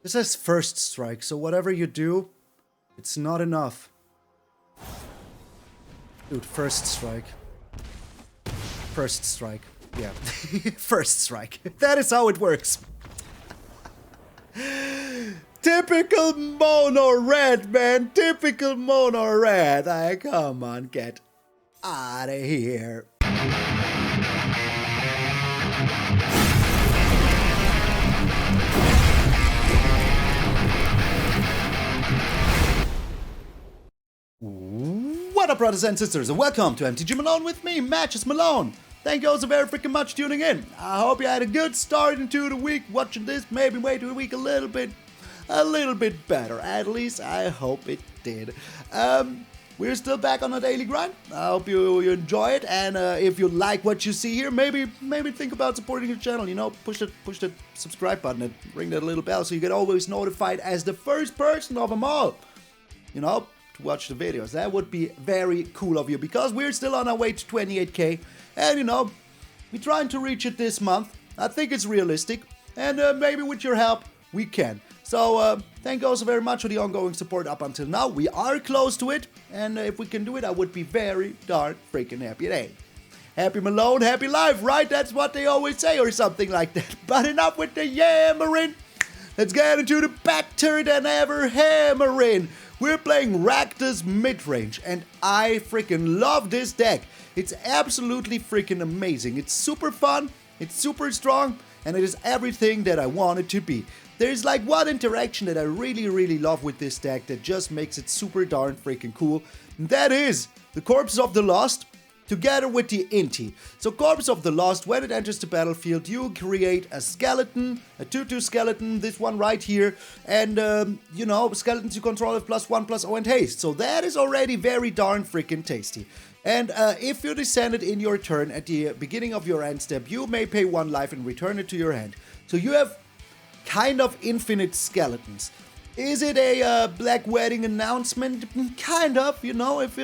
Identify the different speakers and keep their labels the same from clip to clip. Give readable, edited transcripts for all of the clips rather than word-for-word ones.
Speaker 1: This has first strike, so whatever you do, it's not enough. Dude, first strike. First strike. Yeah. First strike. That is how it works. Typical mono red, man. Typical mono red. Come on, get out of here. What up, brothers and sisters, and welcome to MTG Malone with me, MTG Malone. Thank you all so very freaking much for tuning in. I hope you had a good start into the week watching this. Maybe made the week a little bit better. At least I hope it did. We're still back on a daily grind. I hope you enjoy it, and if you like what you see here, maybe think about supporting the channel. You know, push the subscribe button and ring that little bell so you get always notified as the first person of them all. You know, to watch the videos. That would be very cool of you, because we're still on our way to 28k, and you know, we're trying to reach it this month. I think it's realistic, and maybe with your help we can. So thank you also very much for the ongoing support up until now. We are close to it, and if we can do it, I would be very darn freaking happy today. Happy Malone, happy life, right? That's what they always say, or something like that. But enough with the yammering. Let's get into the better than ever hammering. We're playing RAKDOS mid-range, and I freaking love this deck. It's absolutely freaking amazing. It's super fun, it's super strong, and it is everything that I want it to be. There's like one interaction that I really love with this deck that just makes it super darn freaking cool, and that is the Corpse of the Lost together with the Inti. So Corpse of the Lost, when it enters the battlefield, you create a skeleton, a 2/2 skeleton, this one right here, and you know, skeletons you control have +1/+0 and haste. So that is already very darn freaking tasty. And if you descend it in your turn at the beginning of your end step, you may pay 1 life and return it to your hand. So you have kind of infinite skeletons. Is it a Black Wedding announcement? Kind of, you know, if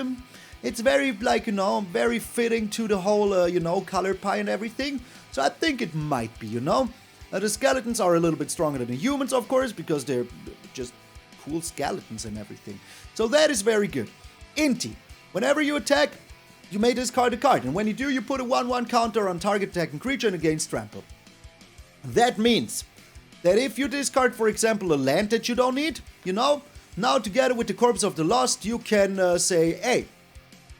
Speaker 1: it's very, like, you know, very fitting to the whole, you know, color pie and everything. So I think it might be, you know. The skeletons are a little bit stronger than the humans, of course, because they're just cool skeletons and everything. So that is very good. Inti. Whenever you attack, you may discard a card. And when you do, you put a 1/1 counter on target attacking creature and against trample. That means that if you discard, for example, a land that you don't need, you know, now together with the Corpse of the Lost, you can say, hey,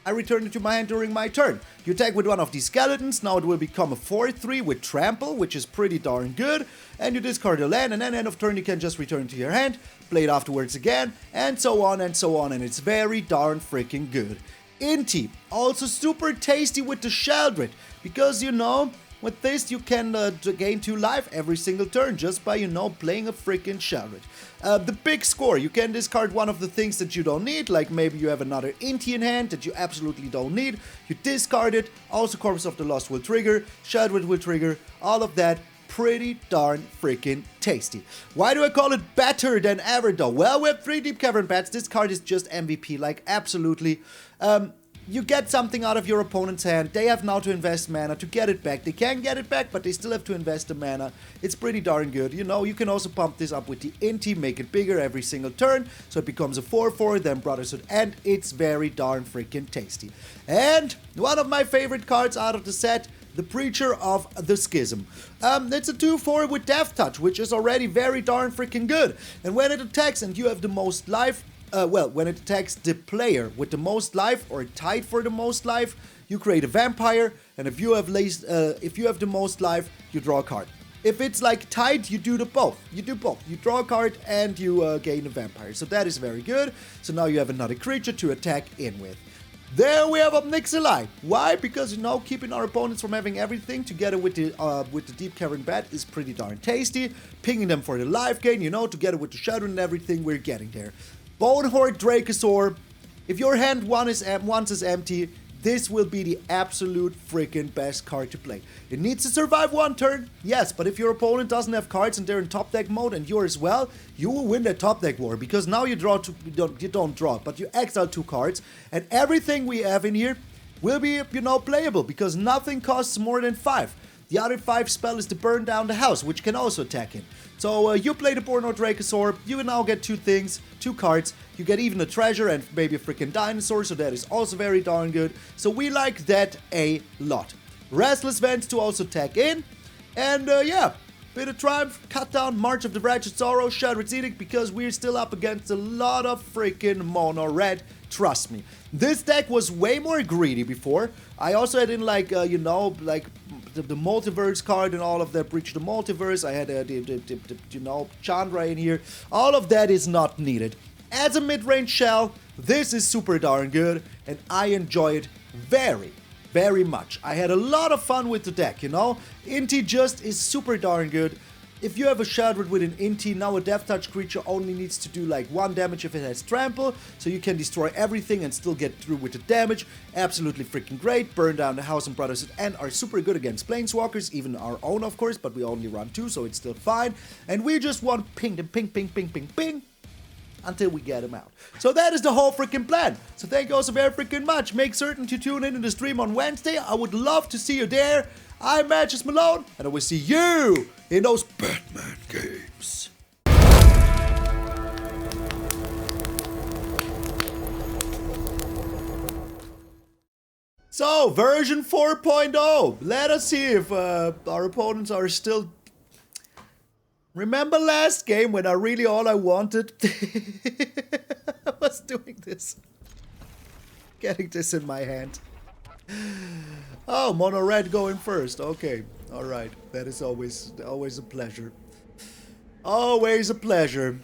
Speaker 1: I return it to my hand during my turn. You attack with one of these skeletons, now it will become a 4/3 with trample, which is pretty darn good, and you discard a land, and then end of turn you can just return it to your hand, play it afterwards again, and so on, and it's very darn freaking good. Inti, also super tasty with the Sheoldred, because, you know, with this you can gain 2 life every single turn just by, you know, playing a freaking Sheoldred. The big score, you can discard one of the things that you don't need, like maybe you have another Inti in hand that you absolutely don't need, you discard it, also Corpse of the Lost will trigger, Sheoldred will trigger, all of that pretty darn freaking tasty. Why do I call it better than ever though? Well, we have 3 Deep-Cavern Bats, this card is just MVP, like absolutely. You get something out of your opponent's hand, they have now to invest mana to get it back. They can get it back, but they still have to invest the mana. It's pretty darn good. You know, you can also pump this up with the Inti, make it bigger every single turn, so it becomes a 4/4, then Brotherhood, and it's very darn freaking tasty. And one of my favorite cards out of the set, the Preacher of the Schism. It's a 2/4 with Death Touch, which is already very darn freaking good. And when it attacks and you have the most life, when it attacks the player with the most life or tied for the most life, you create a vampire, and if you have the most life, you draw a card. If it's like tied, you do both. You do both. You draw a card and you gain a vampire. So that is very good. So now you have another creature to attack in with. There we have Ob Nixilis. Why? Because, you know, keeping our opponents from having everything together with the Deep-Cavern Bat is pretty darn tasty. Pinging them for the life gain, you know, together with the Shadow and everything, we're getting there. Bonehoard Dracosaur. If your hand once is empty, this will be the absolute freaking best card to play. It needs to survive 1 turn, yes, but if your opponent doesn't have cards and they're in top deck mode and you're as well, you will win that top deck war, because now you draw you don't draw, but you exile 2 cards, and everything we have in here will be, you know, playable, because nothing costs more than 5. The other 5 spell is to burn down the house, which can also attack him. So you play the Bonehoard Dracosaur, you now get 2 things, 2 cards. You get even a treasure and maybe a freaking dinosaur, so that is also very darn good. So we like that a lot. Restless Vents to also tag in. And yeah, bit of Triumph, cut down, March of the Wretched Sorrow, Sheoldred's Edict, because we're still up against a lot of freaking mono red. Trust me. This deck was way more greedy before. I also had in like, you know, like the multiverse card and all of that, Breach the Multiverse. I had, you know, Chandra in here. All of that is not needed. As a mid-range shell, this is super darn good, and I enjoy it very much. I had a lot of fun with the deck, you know? Inti just is super darn good. If you have a Sheoldred with an Inti, now a Death Touch creature only needs to do like 1 damage if it has Trample, so you can destroy everything and still get through with the damage. Absolutely freaking great. Burn down the house and Brotherhood and are super good against Planeswalkers, even our own of course, but we only run 2, so it's still fine. And we just want ping them, ping, until we get him out. So that is the whole freaking plan. So thank you all so very freaking much. Make certain to tune in the stream on Wednesday. I would love to see you there. I'm MTG Malone, and I will see you in those Batman games. So, version 4.0. Let us see if our opponents are still... Remember last game when all I wanted was doing this? Getting this in my hand. Oh, mono red going first. Okay, alright. That is always a pleasure. Always a pleasure.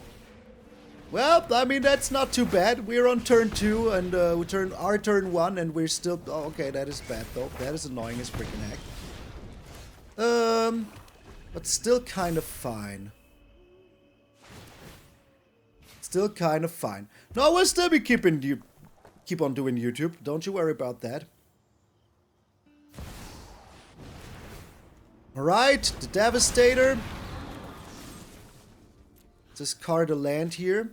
Speaker 1: Well, I mean, that's not too bad. We're on turn 2 and our turn 1 and we're still... Oh, okay, that is bad though. That is annoying as freaking heck. But still kind of fine. Still kind of fine. No, we'll still be keep on doing YouTube. Don't you worry about that. Alright, the Devastator. Discard a land here.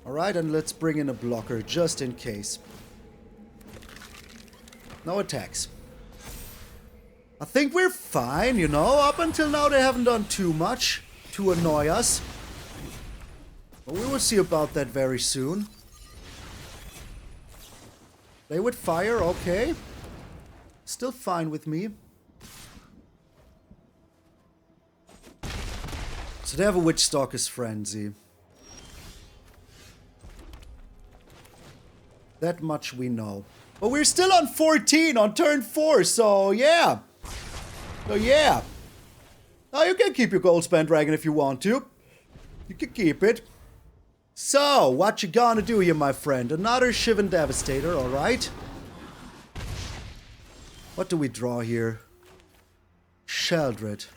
Speaker 1: Alright, and let's bring in a blocker just in case. No attacks. I think we're fine, you know. Up until now they haven't done too much to annoy us. But we will see about that very soon. They would fire, okay. Still fine with me. So they have a Witchstalker's Frenzy. That much we know. But we're still on 14 on turn 4, so yeah. So yeah. Now you can keep your Goldspan Dragon if you want to. You can keep it. So, what you gonna do here, my friend? Another Shivan Devastator, alright. What do we draw here? Sheoldred.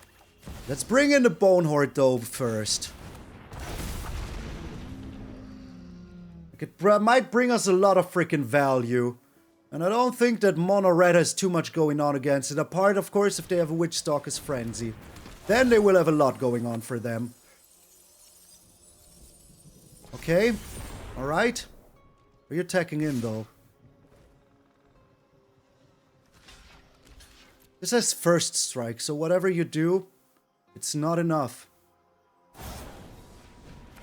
Speaker 1: Let's bring in the Bonehoard though first. It might bring us a lot of freaking value. And I don't think that Mono Red has too much going on against it. Apart, of course, if they have a Witchstalker's Frenzy. Then they will have a lot going on for them. Okay. Alright. Are you attacking in, though? This has first strike, so whatever you do, it's not enough.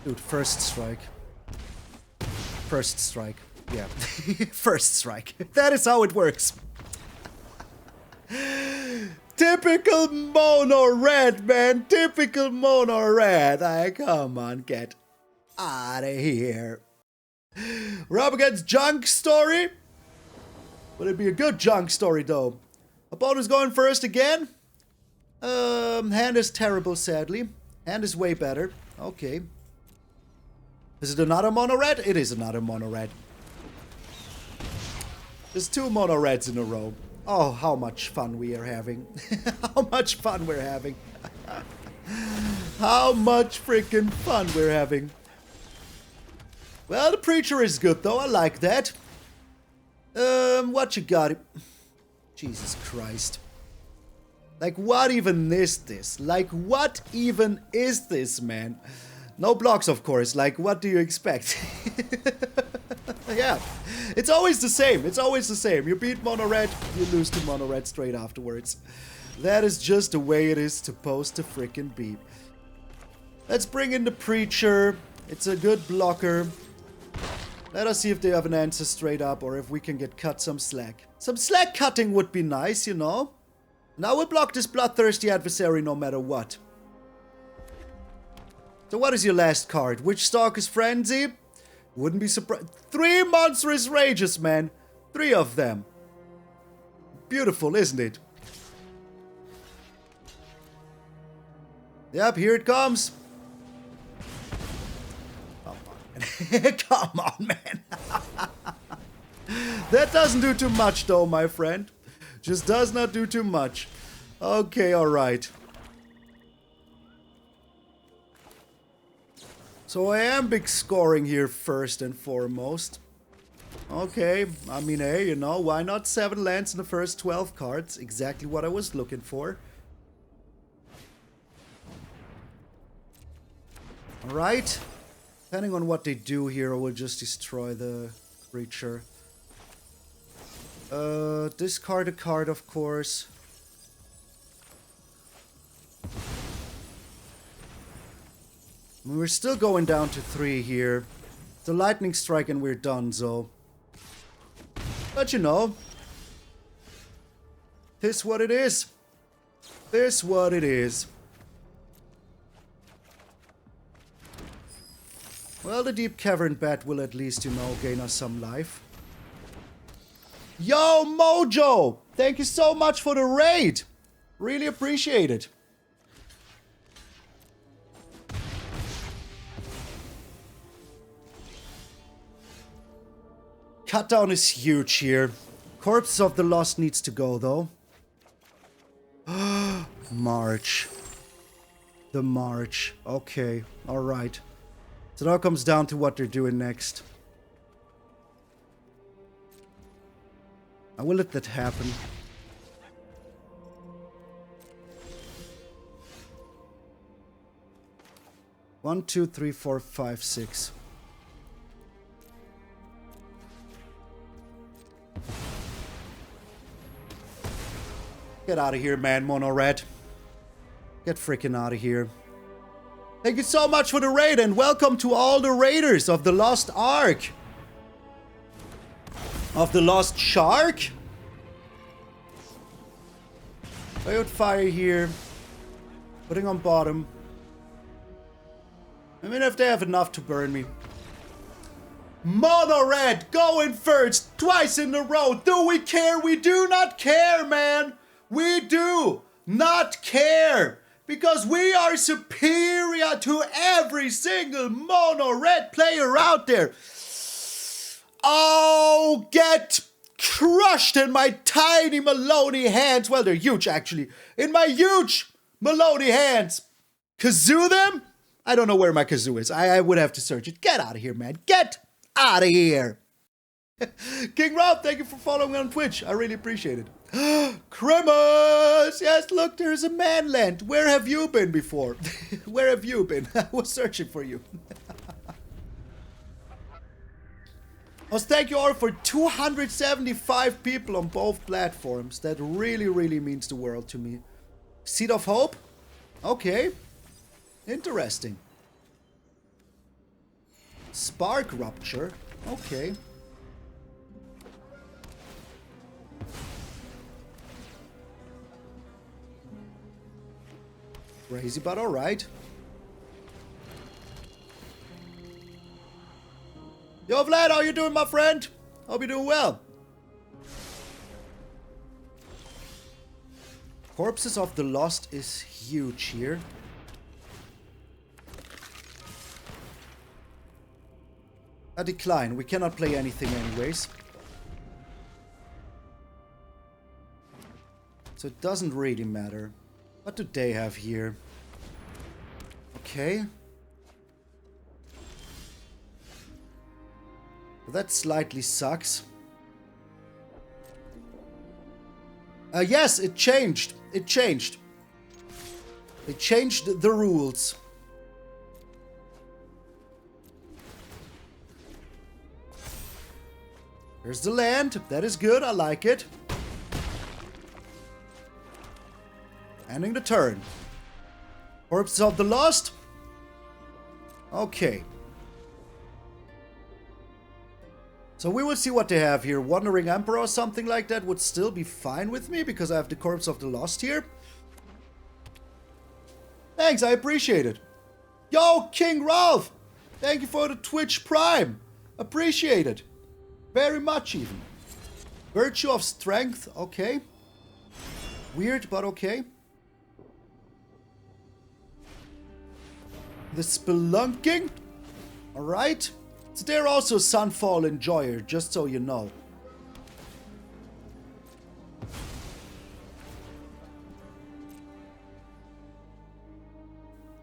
Speaker 1: Dude, first strike. First strike. Yeah. First strike. That is how it works. Typical mono red, man. Typical mono red. Come on, get out of here. We're up against Junk Story. Will it be a good Junk Story, though? Opponent's going first again. Hand is terrible, sadly. Hand is way better. Okay. Is it another mono red? It is another mono red. There's 2 mono reds in a row. Oh, how much fun we are having. How much fun we're having. How much freaking fun we're having. Well, the Preacher is good though. I like that. What you got? Jesus Christ. Like, what even is this? Like, what even is this, man? No blocks, of course. Like, what do you expect? Yeah, it's always the same. It's always the same. You beat mono red, you lose to mono red straight afterwards. That is just the way it is supposed to freaking be. Let's bring in the Preacher. It's a good blocker. Let us see if they have an answer straight up or if we can get cut some slack. Some slack cutting would be nice, you know. Now we'll block this bloodthirsty adversary no matter what. So what is your last card? Witch Stalker's Frenzy? Wouldn't be surprised. 3 monstrous rages, man. 3 of them. Beautiful, isn't it? Yep, here it comes. Come on, man. Come on, man. That doesn't do too much, though, my friend. Just does not do too much. Okay, alright. So I am big scoring here first and foremost. Okay, I mean, hey, you know, why not 7 lands in the first 12 cards? Exactly what I was looking for. Alright. Depending on what they do here, I will just destroy the creature. Discard a card, of course. We're still going down to 3 here. The lightning strike and we're done, so. But you know. This what it is. This what it is. Well, the Deep-Cavern Bat will at least, you know, gain us some life. Yo, Mojo! Thank you so much for the raid! Really appreciate it. Cutdown is huge here. Corpse of the Lost needs to go, though. March. The March. Okay, alright. So now it comes down to what they're doing next. I will let that happen. One, 2, 3, 4, 5, 6. Get out of here, man, Mono Red. Get freaking out of here. Thank you so much for the raid and welcome to all the raiders of the Lost Ark. Of the Lost Shark? Coyote Fire here. Putting on bottom. I mean, if they have enough to burn me. Mono Red going first twice in a row. Do we care? We do not care, man. We do not care. Because we are superior to every single Mono Red player out there. Oh, get crushed in my tiny Maloney hands. Well, they're huge, actually. In my huge Maloney hands. Kazoo them? I don't know where my kazoo is. I would have to search it. Get out of here, man. Get out of here. King Rob, thank you for following me on Twitch. I really appreciate it. Cremas! Yes, look, there's a manland. Where have you been before? Where have you been? I was searching for you. Thank you all for 275 people on both platforms. That really, really means the world to me. Seed of Hope? Okay. Interesting. Spark Rupture? Okay. Crazy, but alright. Yo, Vlad, how you doing, my friend? Hope you're doing well. Corpses of the Lost is huge here. A decline. We cannot play anything anyways. So it doesn't really matter. What do they have here? Okay. That slightly sucks. Yes, it changed. It changed. They changed the rules. There's the land. That is good. I like it. Ending the turn. Corpses of the Lost. Okay. So we will see what they have here. Wandering Emperor or something like that would still be fine with me because I have the Corpse of the Lost here. Thanks, I appreciate it. Yo, King Ralph! Thank you for the Twitch Prime. Appreciate it. Very much even. Virtue of Strength, okay. Weird, but okay. The Spelunking. Alright. So they're also Sunfall Enjoyer, just so you know.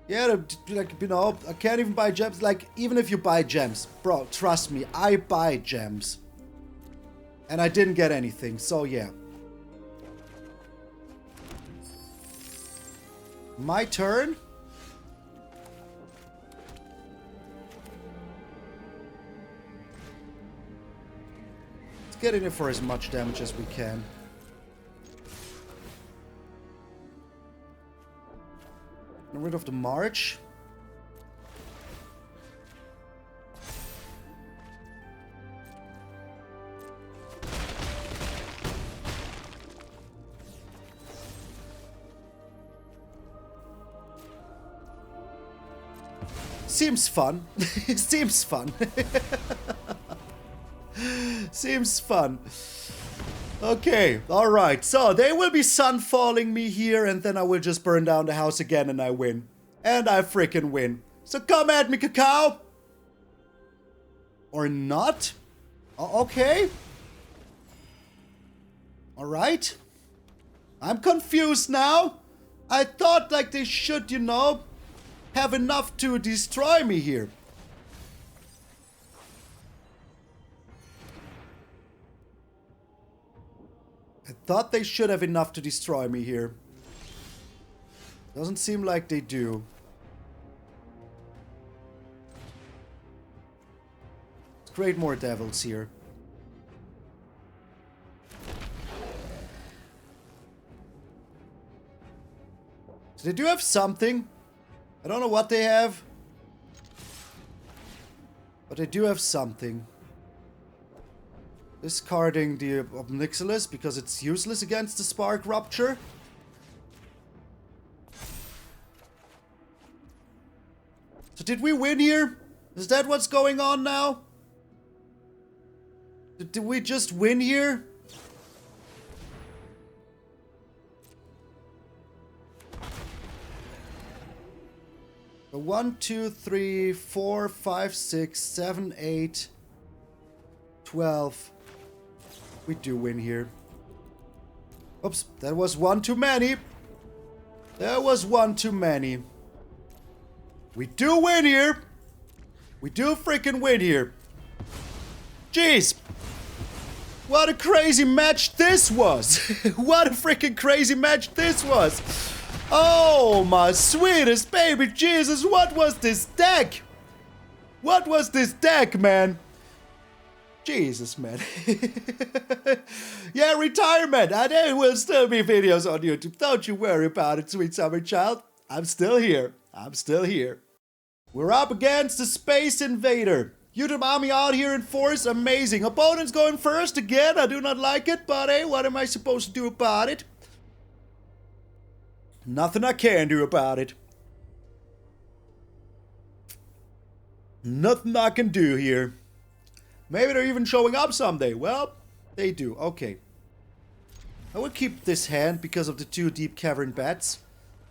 Speaker 1: Yeah, like, you know, I can't even buy gems. Like, even if you buy gems, bro, trust me, I buy gems. And I didn't get anything, so yeah. My turn. Let's get in here for as much damage as we can. Get rid of the March. Seems fun. Seems fun. Seems fun. Okay, alright. So, they will be sunfalling me here, and then I will just burn down the house again, and I win. And I freaking win. So come at me, Cacao! Or not? Okay. Alright. I'm confused now. I thought, like, they should, you know, have enough to destroy me here. I thought they should have enough to destroy me here. Doesn't seem like they do. Let's create more devils here. So they do have something. I don't know what they have. But they do have something. Discarding the Ob Nixilis because it's useless against the Spark Rupture. So did we win here? Is that what's going on now? Did we just win here? So 1, 2, 3, 4, 5, 6, 7, 8, 12. We do win here. Oops, that was one too many. There was one too many. We do win here. We do freaking win here. Jeez. What a crazy match this was. What a freaking crazy match this was. Oh, my sweetest baby Jesus. What was this deck? What was this deck, man? Jesus, man. Yeah, retirement. And there will still be videos on YouTube. Don't you worry about it, sweet summer child. I'm still here. I'm still here. We're up against the Space Invader. YouTube army out here in force. Amazing. Opponent's going first again. I do not like it, but hey, what am I supposed to do about it? Nothing I can do about it. Nothing I can do here. Maybe they're even showing up someday. Well, they do. Okay. I will keep this hand because of the 2 Deep-Cavern Bats.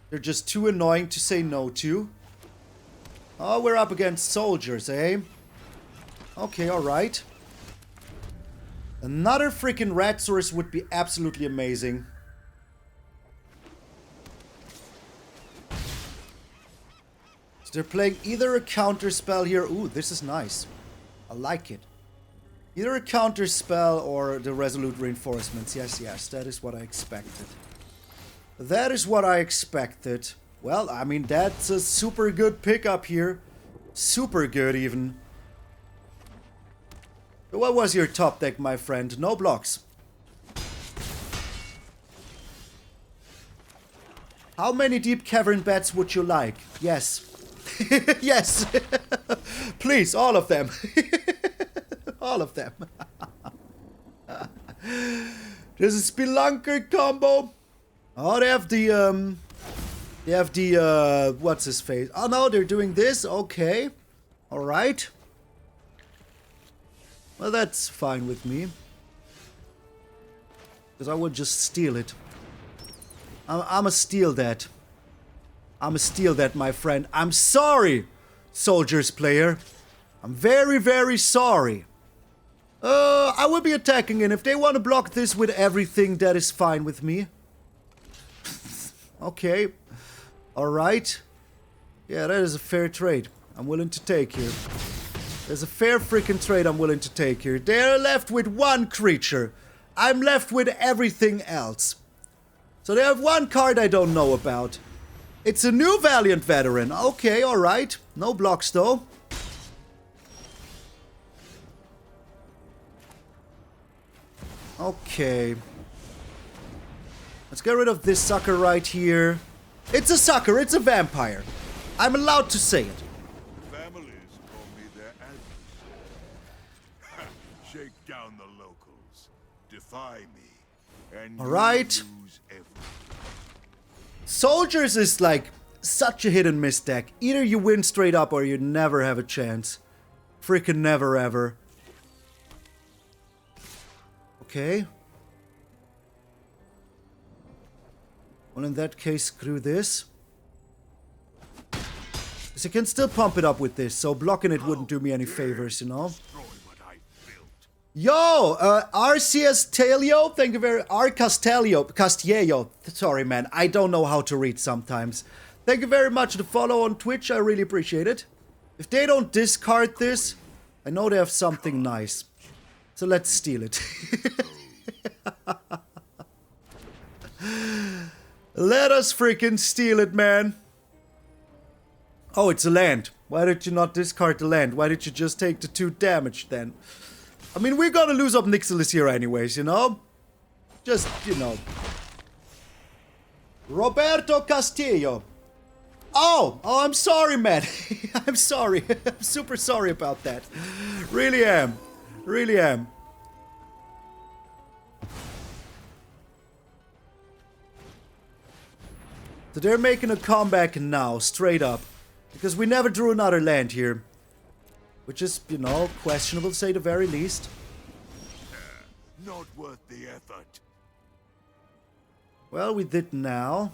Speaker 1: They're just too annoying to say no to. Oh, we're up against soldiers, eh? Okay, alright. Another freaking rat source would be absolutely amazing. So they're playing either a counter spell here. Ooh, this is nice. I like it. Either a counter spell or the Resolute Reinforcements. Yes, yes, that is what I expected. That is what I expected. Well, I mean, that's a super good pickup here. Super good, even. What was your top deck, my friend? No blocks. How many Deep-Cavern Bats would you like? Yes. Yes. Please, all of them. All of them. There's a Spelunker combo. Oh, they have the, what's his face? Oh, no, they're doing this. Okay. Alright. Well, that's fine with me. Because I would just steal it. I'ma steal that. I'ma steal that, my friend. I'm sorry, Soldiers player. I'm very, very sorry. I will be attacking, and if they want to block this with everything, that is fine with me. Okay. Alright. Yeah, that is a fair trade. I'm willing to take here. There's a fair freaking trade I'm willing to take here. They're left with one creature. I'm left with everything else. So they have one card I don't know about. It's a new Valiant Veteran. Okay, alright. No blocks though. Okay. Let's get rid of this sucker right here. It's a sucker, it's a vampire. I'm allowed to say it.
Speaker 2: Families call me their adversary. Shake down the locals. Defy me. And
Speaker 1: alright.
Speaker 2: lose everything.
Speaker 1: Soldiers is like such a hit and miss deck. Either you win straight up or you never have a chance. Freaking never ever. Okay. Well, in that case, screw this. Because I can still pump it up with this, so blocking it wouldn't do me any favors, you know? Yo, RCS Talio, thank you very R Castello, sorry man, I don't know how to read sometimes. Thank you very much for the follow on Twitch, I really appreciate it. If they don't discard this, I know they have something nice. So let's steal it. Let us freaking steal it, man. Oh, it's a land. Why did you not discard the land? Why did you just take the 2 damage then? I mean, we're gonna lose Ob Nixilis here anyways, you know? Just, you know. Roberto Castillo. Oh, I'm sorry, man. I'm sorry. I'm super sorry about that. Really am. Really am. So they're making a comeback now, straight up. Because we never drew another land here. Which is, you know, questionable to say the very least.
Speaker 2: Not worth the effort.
Speaker 1: Well, we did now.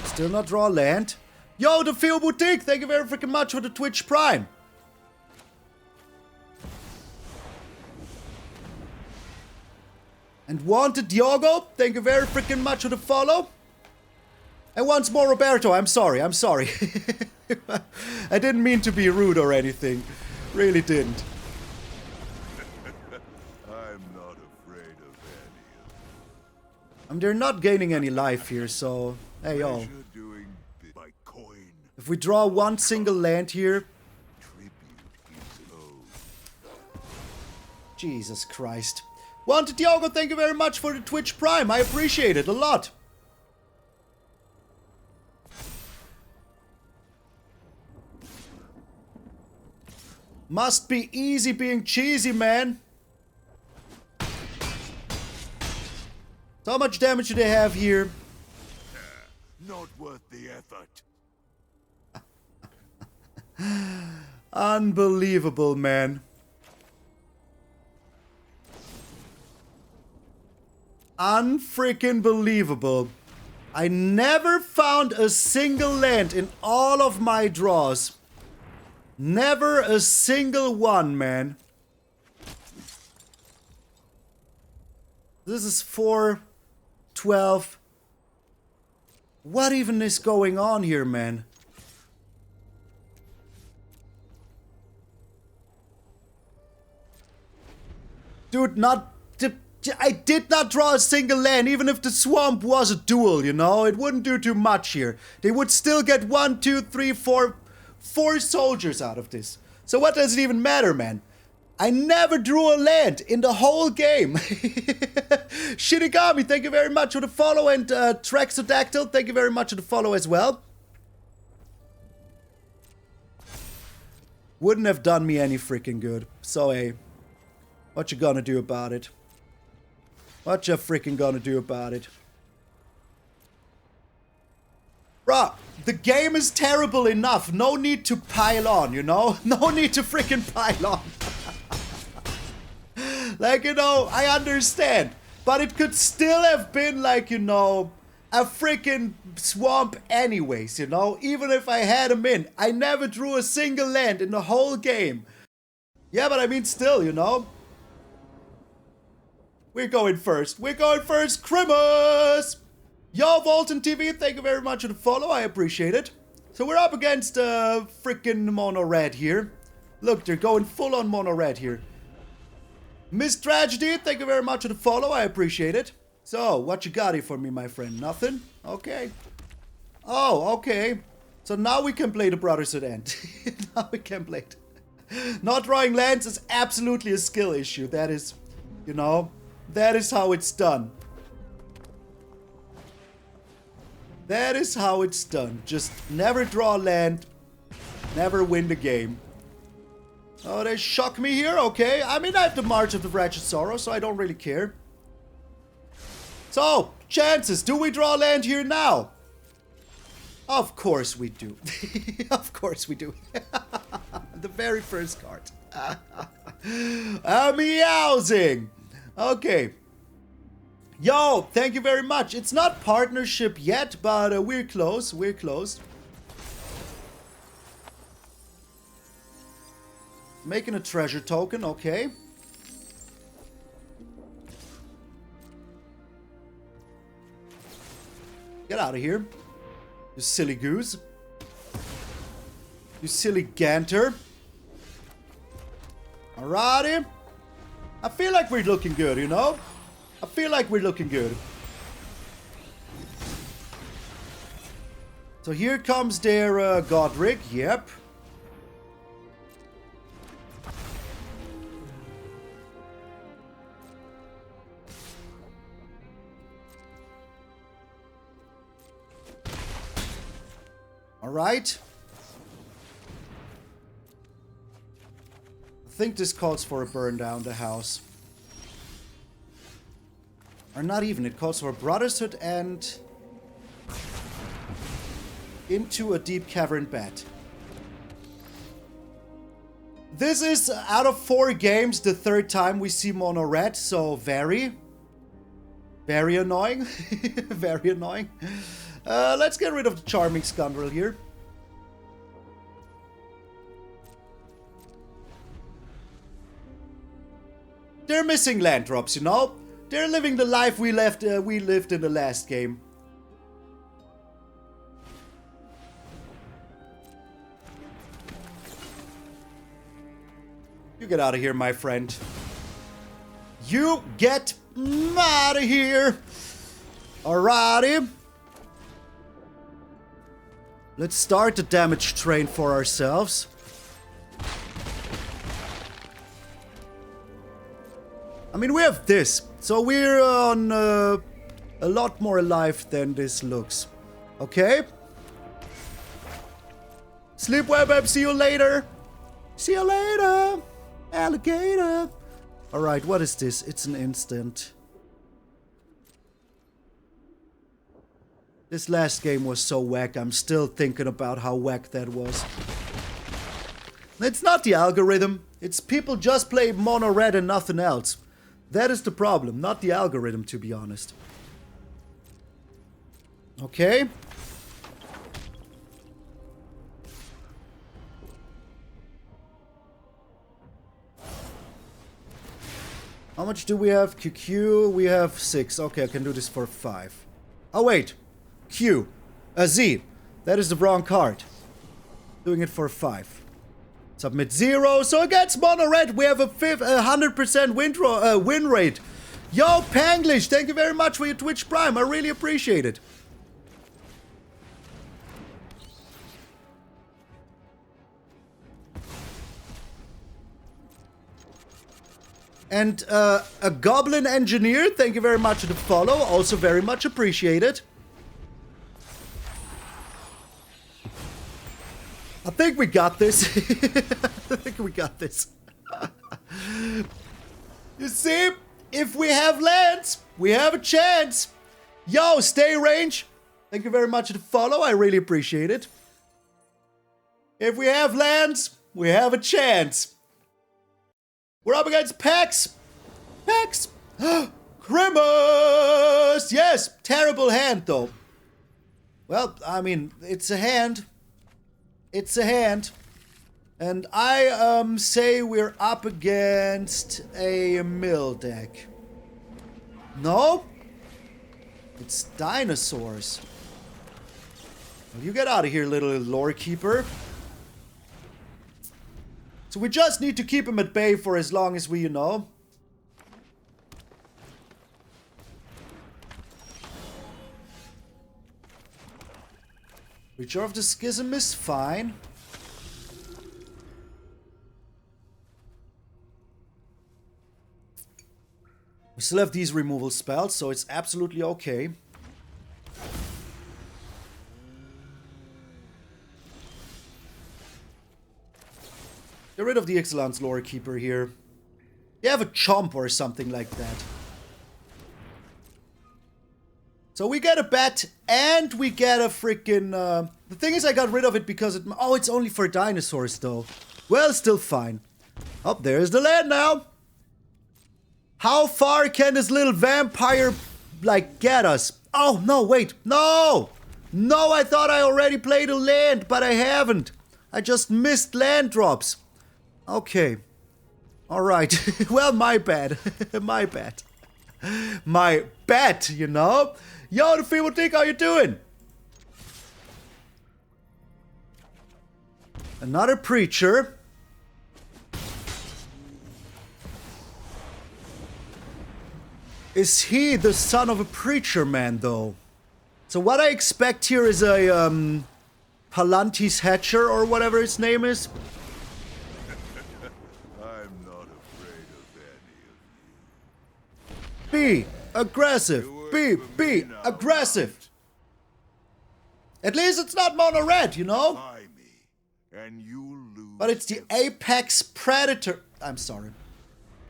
Speaker 1: Still not draw land. Yo, the Phil Boutique, thank you very freaking much for the Twitch Prime. And Wanted Diogo, thank you very freaking much for the follow. And once more, Roberto, I'm sorry, I'm sorry. I didn't mean to be rude or anything. Really didn't.
Speaker 2: I'm not afraid of any of them.
Speaker 1: I mean, they're not gaining any life here, so... Hey, yo. If we draw one single land here... Jesus Christ. Wanted Diogo, thank you very much for the Twitch Prime. I appreciate it a lot. Must be easy being cheesy, man. So how much damage do they have here?
Speaker 2: Not worth the effort.
Speaker 1: Unbelievable, man. Unfreaking believable. I never found a single land in all of my draws. Never a single one, man. This is 4-12. What even is going on here, man? Dude, not the... I did not draw a single land, even if the swamp was a duel, you know? It wouldn't do too much here. They would still get 1, 2, 3, 4 soldiers out of this. So what does it even matter, man? I never drew a land in the whole game. Shinigami, thank you very much for the follow. And Traxodactyl, thank you very much for the follow as well. Wouldn't have done me any freaking good. So, hey, what you gonna do about it? What you freaking gonna do about it? Bruh, the game is terrible enough. No need to pile on, you know? No need to freaking pile on. Like, you know, I understand. But it could still have been like, you know, a freaking swamp anyways, you know? Even if I had him in. I never drew a single land in the whole game. Yeah, but I mean still, you know? We're going first. We're going first. Christmas! Yo, Volton TV, thank you very much for the follow. I appreciate it. So we're up against freaking mono red here. Look, they're going full on mono red here. Miss Tragedy, thank you very much for the follow. I appreciate it. So, what you got here for me, my friend? Nothing? Okay. Oh, okay. So now we can play the Brotherhood end. Now we can play it. Not drawing lands is absolutely a skill issue. That is, you know, that is how it's done. That is how it's done. Just never draw land, never win the game. Oh, they shock me here? Okay. I mean, I have the March of the Wretched Sorrow, so I don't really care. So, chances. Do we draw land here now? Of course we do. Of course we do. The very first card. Meowsing. Okay. Yo, thank you very much. It's not partnership yet, but we're close. We're close. Making a treasure token, okay. Get out of here. You silly goose. You silly ganter. Alrighty. I feel like we're looking good, you know? I feel like we're looking good. So here comes their Godric, yep. Alright. I think this calls for a burn down the house. Or not even, it calls for a Brotherhood and into a Deep-Cavern Bat. This is, out of 4 games, the 3rd time we see mono red, so very annoying. Very annoying. Let's get rid of the Charming Scoundrel here. They're missing land drops, you know? They're living the life we lived in the last game. You get out of here, my friend. You get out of here. Alrighty. Let's start the damage train for ourselves. I mean, we have this. So we're on a lot more alive than this looks. Okay? Sleep Web, see you later. See you later, alligator. Alright, what is this? It's an instant. This last game was so whack. I'm still thinking about how whack that was. It's not the algorithm. It's people just play mono red and nothing else. That is the problem, not the algorithm, to be honest. Okay. How much do we have? QQ, we have 6. Okay, I can do this for 5. Oh, wait. Q. Z. That is the wrong card. Doing it for 5. Submit 0. So against mono red, we have a 100% win rate. Yo, Panglish, thank you very much for your Twitch Prime. I really appreciate it. And a Goblin Engineer, thank you very much for the follow. Also very much appreciated. I think we got this. I think we got this. You see, if we have lands, we have a chance. Yo, stay range. Thank you very much for the follow. I really appreciate it. If we have lands, we have a chance. We're up against Pax. Pax. Grimace. Yes, terrible hand though. Well, I mean, it's a hand. It's a hand. And I say we're up against a mill deck. No? It's dinosaurs. Well, you get out of here, little lore keeper. So we just need to keep him at bay for as long as we, you know. Reach of the Schism is fine. We still have these removal spells, so it's absolutely okay. Get rid of the Ixalan's Lore Keeper here. You have a Chomp or something like that. So we get a bat and we get a freaking... the thing is I got rid of it because it... Oh, it's only for dinosaurs though. Well, still fine. Oh, there's the land now. How far can this little vampire, like, get us? Oh, no, wait. No! No, I thought I already played a land, but I haven't. I just missed land drops. Okay. Alright. Well, my bad. My bad. My bad, you know? Yo, the Feeble Dick, how you doing? Another preacher. Is he the son of a preacher man, though? So what I expect here is a, Palantis Hatcher, or whatever his name is.
Speaker 2: I'm not afraid of any of you.
Speaker 1: Be aggressive. Be aggressive. At least it's not mono red, you know?
Speaker 2: Buy me, and you lose.
Speaker 1: But it's the Apex Predator. I'm sorry.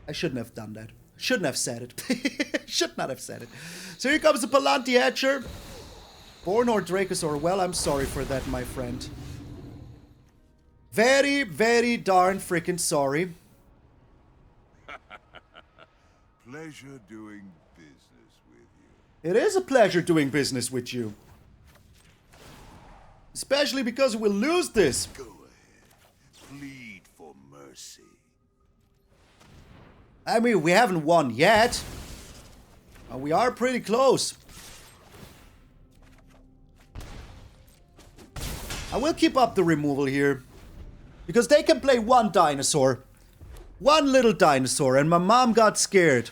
Speaker 1: I shouldn't have done that. Shouldn't have said it. Should not have said it. So here comes the Palanti Hatcher. Bonehoard Dracosaur. Well, I'm sorry for that, my friend. Very, very darn freaking sorry.
Speaker 2: Pleasure doing business with you.
Speaker 1: It is a pleasure doing business with you. Especially because we'll lose this.
Speaker 2: Go ahead. Plead for mercy.
Speaker 1: I mean, we haven't won yet. We are pretty close. I will keep up the removal here. Because they can play one dinosaur. One little dinosaur. And my mom got scared.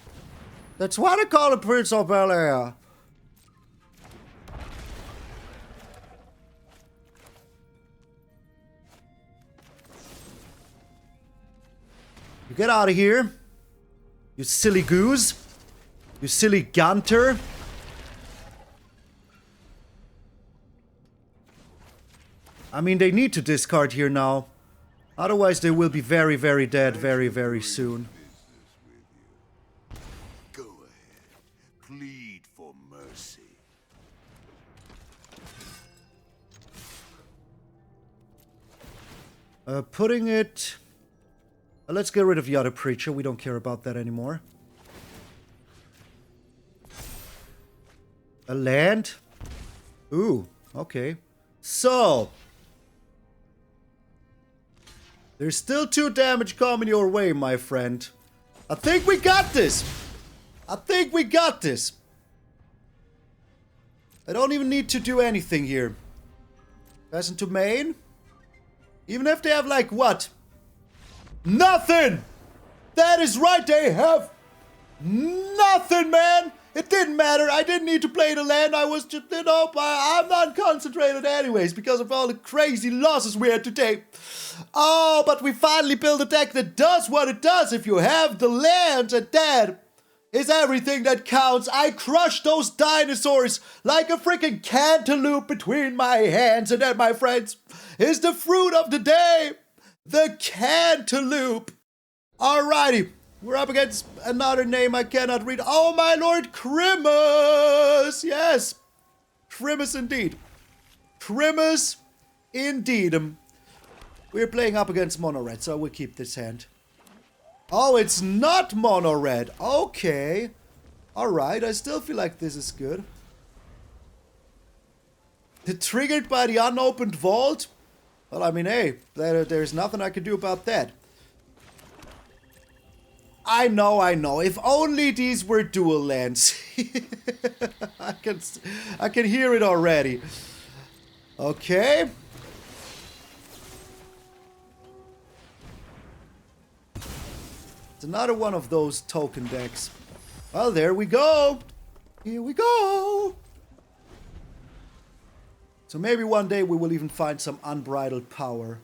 Speaker 1: That's why they call it Prince of Bel-Air. You get out of here. You silly goose. You silly Gunter. I mean, they need to discard here now. Otherwise, they will be very, very dead very, very soon.
Speaker 2: Go ahead. Plead for mercy.
Speaker 1: Putting it... let's get rid of the other preacher. We don't care about that anymore. A land? Ooh, okay. So... there's still 2 damage coming your way, my friend. I think we got this. I think we got this. I don't even need to do anything here. Pass into main. Even if they have, like, what? Nothing! That is right, they have Nothing, man! It didn't matter. I didn't need to play the land. I was just, you know, I'm not concentrated anyways because of all the crazy losses we had to take. Oh, but we finally built a deck that does what it does. If you have the lands, and that is everything that counts. I crushed those dinosaurs like a freaking cantaloupe between my hands. And that, my friends, is the fruit of the day. The cantaloupe. Alrighty. We're up against another name I cannot read. Oh, my lord, Crimus! Yes! Crimus indeed. Crimus indeed. We're playing up against mono red, so we'll keep this hand. Oh, it's not mono red. Okay. Alright, I still feel like this is good. Triggered by the unopened vault? Well, I mean, hey, there's nothing I can do about that. I know. If only these were dual lands. I can hear it already. Okay. It's another one of those token decks. Well, there we go. Here we go. So maybe one day we will even find some unbridled power.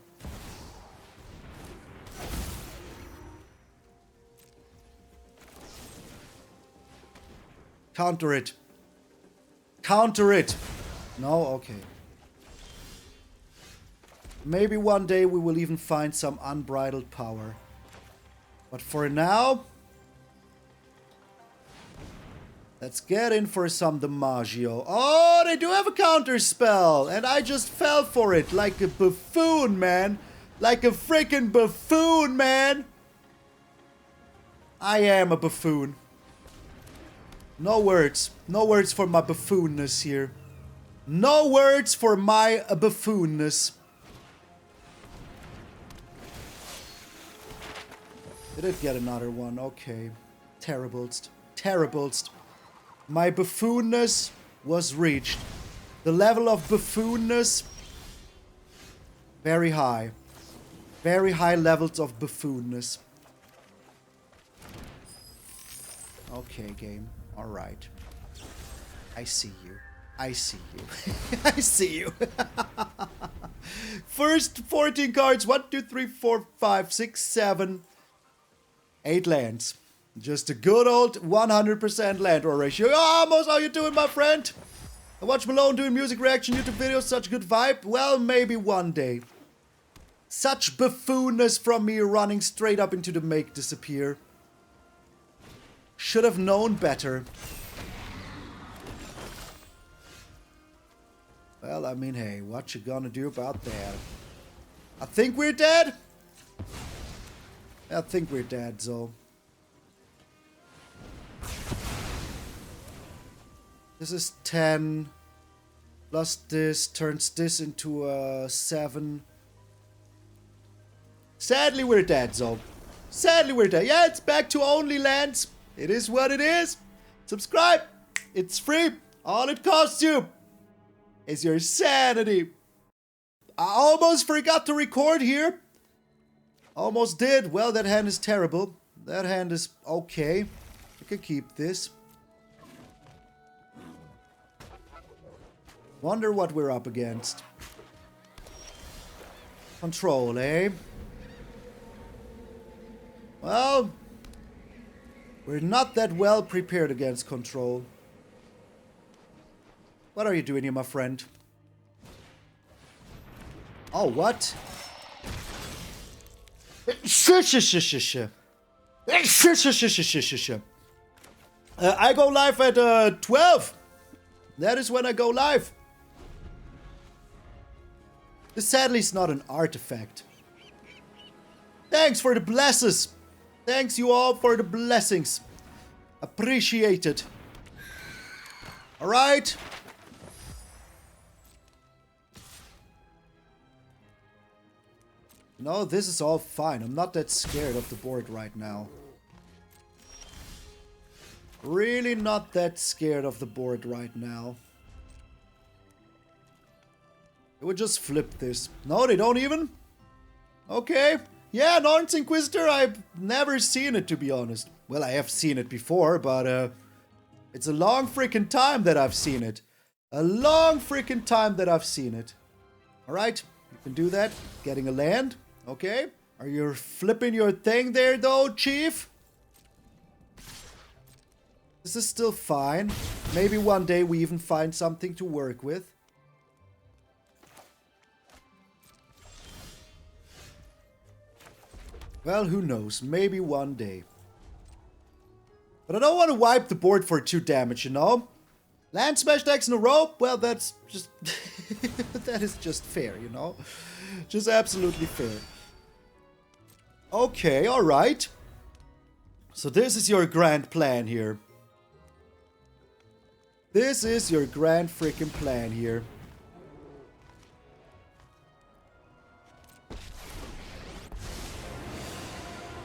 Speaker 1: Counter it. Counter it. No? Okay. Maybe one day we will even find some unbridled power. But for now, let's get in for some DiMaggio. Oh, they do have a counter spell. And I just fell for it like a buffoon, man. Like a freaking buffoon, man. I am a buffoon. No words. No words for my buffoonness here. No words for my buffoonness. Did it get another one? Okay. Terriblest. Terriblest. My buffoonness was reached. The level of buffoonness, very high. Very high levels of buffoonness. Okay, game. Alright. I see you. I see you. I see you. First 14 cards. 1, 2, 3, 4, 5, 6, 7, 8 lands. Just a good old 100% land roll ratio. Oh, Amos, how you doing, my friend? I watch Malone doing music reaction YouTube videos. Such good vibe. Well, maybe one day. Such buffoonness from me running straight up into the make disappear. Should have known better. Well, I mean, hey, what you gonna do about that? I think we're dead. I think we're dead, so. This is 10. Plus this turns this into a 7. Sadly, we're dead, so. Sadly, we're dead. Yeah, it's back to only lands. It is what it is. Subscribe. It's free. All it costs you is your sanity. I almost forgot to record here. Almost did. Well, that hand is terrible. That hand is okay. I can keep this. Wonder what we're up against. Control, eh? Well, we're not that well prepared against control. What are you doing here, my friend? Oh, what? I go live at 12. That is when I go live. This sadly is not an artifact. Thanks for the blessings. Thanks you all for the blessings. Appreciate it. Alright. No, this is all fine. I'm not that scared of the board right now. Really not that scared of the board right now. They would just flip this. No, they don't even. Okay. Yeah, Norns Inquisitor, I've never seen it, to be honest. Well, I have seen it before, but it's a long freaking time that I've seen it. A long freaking time that I've seen it. Alright, you can do that. Getting a land. Okay. Are you flipping your thing there, though, Chief? This is still fine. Maybe one day we even find something to work with. Well, who knows? Maybe one day. But I don't want to wipe the board for 2 damage, you know? Land smash decks in a row? Well, that's just... that is just fair, you know? Just absolutely fair. Okay, alright. So this is your grand plan here. This is your grand freaking plan here.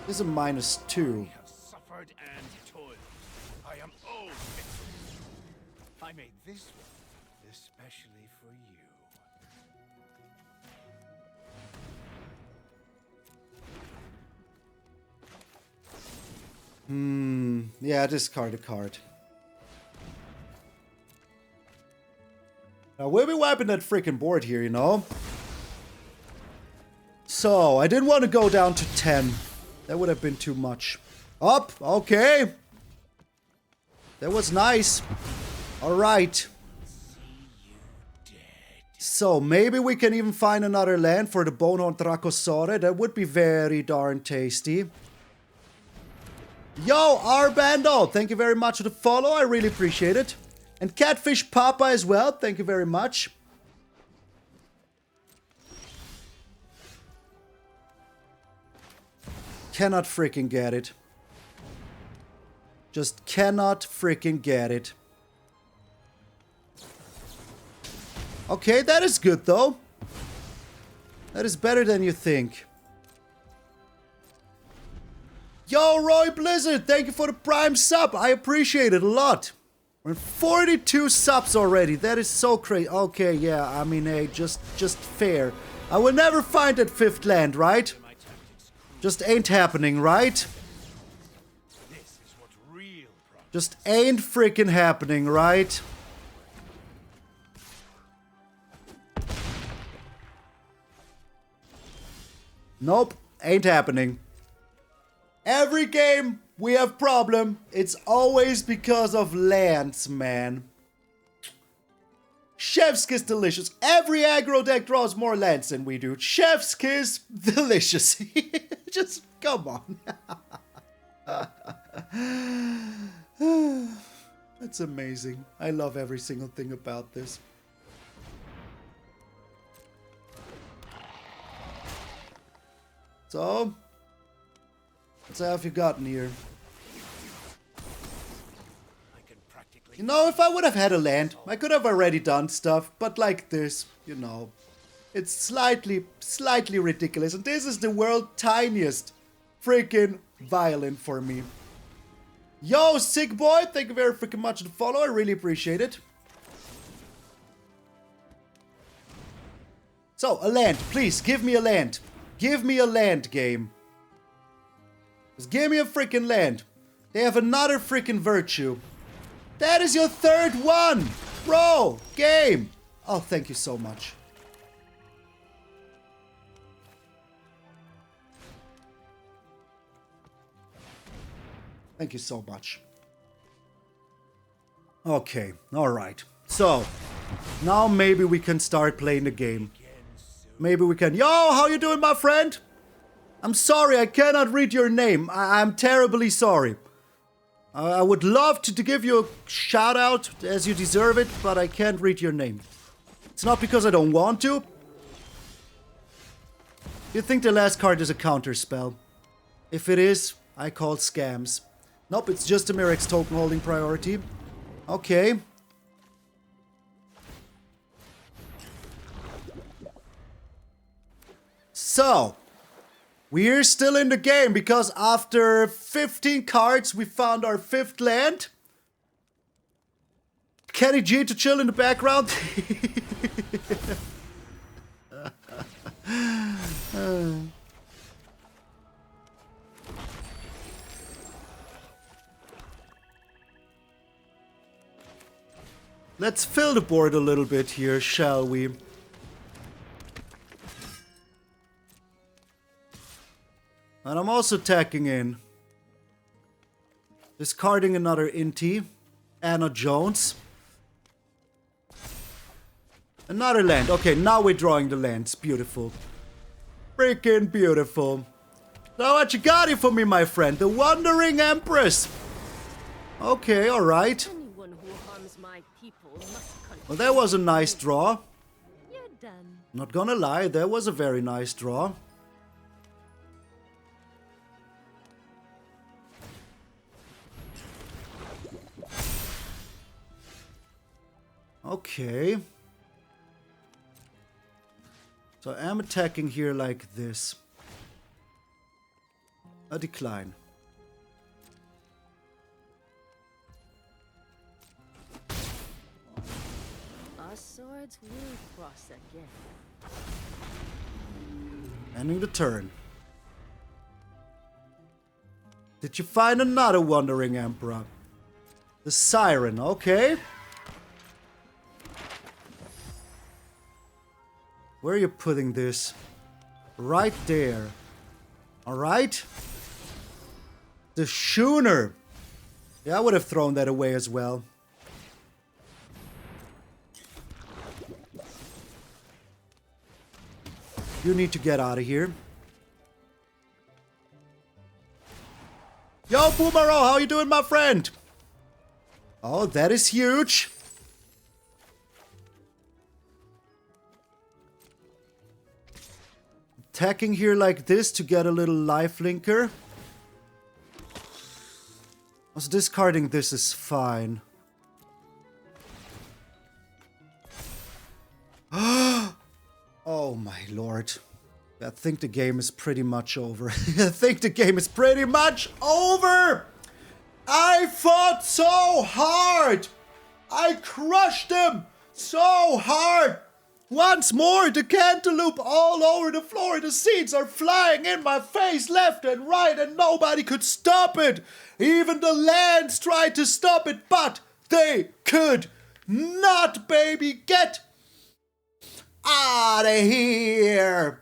Speaker 1: This is a -2.
Speaker 3: I have suffered and toiled. I am old. I made this one especially for you.
Speaker 1: Yeah, discard a card. Now, we'll be wiping that freaking board here, you know? So, I didn't want to go down to 10. That would have been too much. Up, okay. That was nice. Alright. So, maybe we can even find another land for the Bonehoard Dracosaur. That would be very darn tasty. Yo, Arbando, thank you very much for the follow. I really appreciate it. And Catfish Papa as well. Thank you very much. Cannot freaking get it. Just cannot freaking get it. Okay, that is good though. That is better than you think. Yo, Roy Blizzard, thank you for the Prime sub. I appreciate it a lot. We're at 42 subs already. That is so crazy. Okay, yeah, I mean, hey, just fair. I will never find that 5th land, right? Just ain't happening, right? Just ain't freaking happening, right? Nope, ain't happening. Every game we have problem. It's always because of lands, man. Chef's Kiss delicious. Every aggro deck draws more lands than we do. Chef's Kiss delicious. Just come on. That's amazing. I love every single thing about this. So, what have you gotten here? You know, if I would have had a land, I could have already done stuff, but like this, you know, it's slightly ridiculous. And this is the world's tiniest freaking violin for me. Yo, sick boy, thank you very freaking much for the follow. I really appreciate it. So, a land, please, give me a land. Give me a land, game. Just give me a freaking land. They have another freaking virtue. That is your 3rd one! Bro, game! Oh, thank you so much. Thank you so much. Okay, alright. So, now maybe we can start playing the game. Maybe we can... Yo, how you doing, my friend? I'm sorry, I cannot read your name. I'm terribly sorry. I would love to give you a shout out as you deserve it, but I can't read your name. It's not because I don't want to. You think the last card is a counter spell? If it is, I call scams. Nope, it's just a Mirrex token holding priority. Okay. So, we're still in the game because after 15 cards, we found our 5th land. Kenny G to chill in the background. Let's fill the board a little bit here, shall we? And I'm also tacking in. Discarding another Inti. Anna Jones. Another land. Okay, now we're drawing the lands. Beautiful. Freaking beautiful. So what you got here for me, my friend? The Wandering Empress. Okay, alright.
Speaker 4: Anyone who harms my people must
Speaker 1: Well, that was a nice draw.
Speaker 4: You're done.
Speaker 1: Not gonna lie, that was a very nice draw. Okay. So I'm attacking here like this. A decline.
Speaker 4: Our swords will cross again.
Speaker 1: Ending the turn. Did you find another Wandering Emperor? The Siren, okay. Where are you putting this? Right there. Alright. The Schooner. Yeah, I would have thrown that away as well. You need to get out of here. Yo, Boomero, how you doing, my friend? Oh, that is huge. Attacking here like this to get a little life linker. Also, discarding this is fine. Oh my lord. I think the game is pretty much over. I think the game is pretty much over! I fought so hard! I crushed them so hard! Once more, the cantaloupe all over the floor. The seeds are flying in my face left and right, and nobody could stop it. Even the lands tried to stop it, but they could not, baby. Get out of here.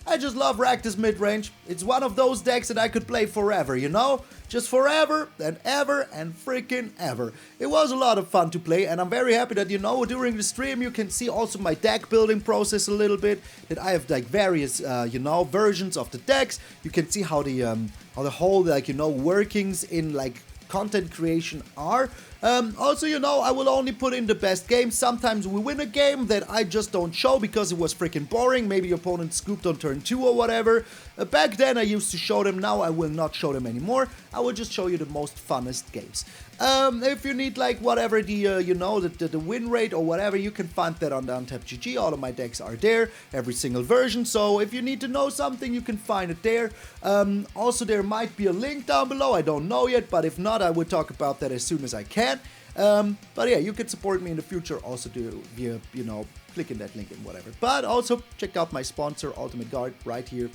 Speaker 1: I just love RAKDOS mid-range. It's one of those decks that I could play forever, you know? Just forever and ever and freaking ever. It was a lot of fun to play, and I'm very happy that, you know, during the stream you can see also my deck building process a little bit. That I have like various, you know, versions of the decks. You can see how the whole, like, you know, workings in like content creation are. Also, you know, I will only put in the best games. Sometimes we win a game that I just don't show because it was freaking boring. Maybe your opponent scooped on turn 2 or whatever. Back then I used to show them. Now I will not show them anymore. I will just show you the most funnest games. If you need like whatever the, you know, the win rate or whatever, you can find that on the MtgA. All of my decks are there, every single version. So if you need to know something, you can find it there. Also, there might be a link down below. I don't know yet, but if not, I will talk about that as soon as I can. But yeah, you can support me in the future also via, you know, clicking that link and whatever. But also check out my sponsor, Ultimate Guard, right here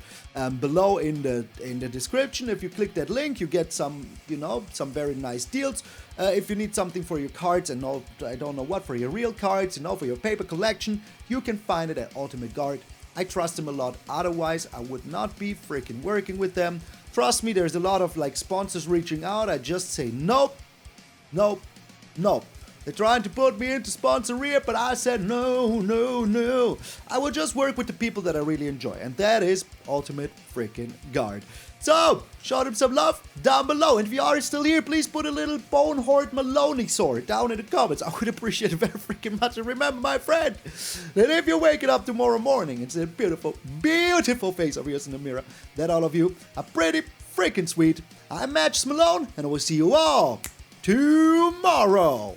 Speaker 1: below in the description. If you click that link, you get some, you know, some very nice deals. If you need something for your cards and all, I don't know what, for your real cards, you know, for your paper collection, you can find it at Ultimate Guard. I trust them a lot. Otherwise, I would not be freaking working with them. Trust me, there's a lot of like sponsors reaching out. I just say nope, nope, nope. They're trying to put me into sponsoring, but I said no, no, no. I will just work with the people that I really enjoy, and that is Ultimate freaking Guard. So, show them some love down below. And if you are still here, please put a little Bonehoard Dracosaur down in the comments. I would appreciate it very freaking much. And remember, my friend, that if you're waking up tomorrow morning, it's a beautiful, beautiful face of yours in the mirror, that all of you are pretty freaking sweet. I'm MTG Malone, and I will see you all tomorrow.